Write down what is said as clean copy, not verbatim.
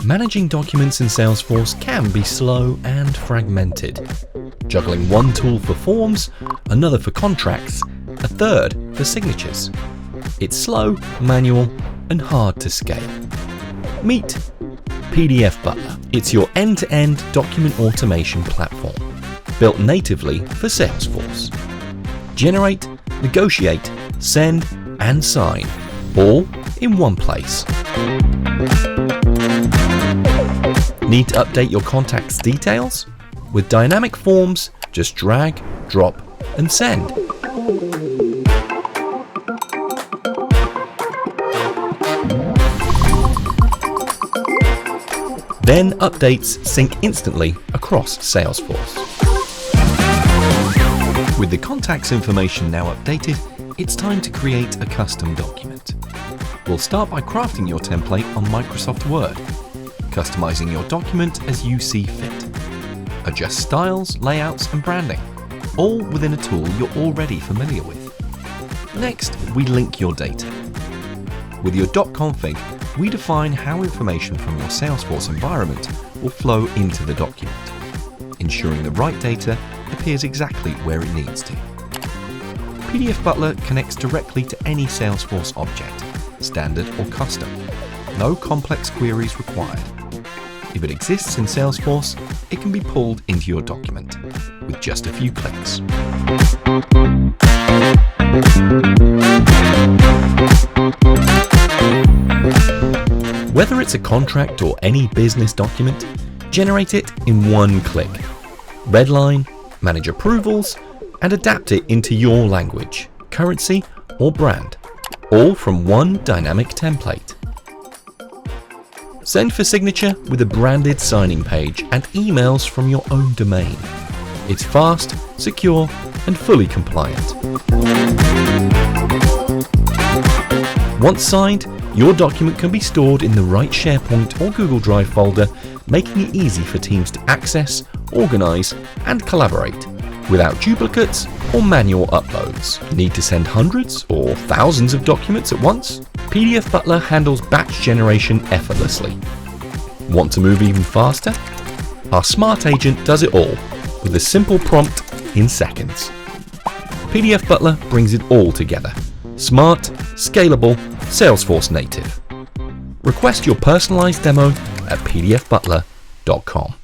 Managing documents in Salesforce can be slow and fragmented. Juggling one tool for forms, another for contracts, a third for signatures. It's slow, manual, and hard to scale. Meet PDF Butler. It's your end-to-end document automation platform, built natively for Salesforce. Generate, negotiate, send, and sign, all in one place. Need to update your contacts' details? With dynamic forms, just drag, drop, and send. Then updates sync instantly across Salesforce. With the contacts information now updated, it's time to create a custom document. We'll start by crafting your template on Microsoft Word, customizing your document as you see fit. Adjust styles, layouts, and branding, all within a tool you're already familiar with. Next, we link your data. With your .config, we define how information from your Salesforce environment will flow into the document, ensuring the right data appears exactly where it needs to. PDF Butler connects directly to any Salesforce object, standard or custom. No complex queries required. If it exists in Salesforce, it can be pulled into your document with just a few clicks. Whether it's a contract or any business document, generate it in one click. Redline, manage approvals, and adapt it into your language, currency, or brand, all from one dynamic template. Send for signature with a branded signing page and emails from your own domain. It's fast, secure, and fully compliant. Once signed, your document can be stored in the right SharePoint or Google Drive folder, making it easy for teams to access, organize, and collaborate without duplicates or manual uploads. Need to send hundreds or thousands of documents at once? PDF Butler handles batch generation effortlessly. Want to move even faster? Our smart agent does it all with a simple prompt in seconds. PDF Butler brings it all together. Smart, scalable, Salesforce native. Request your personalized demo at pdfbutler.com.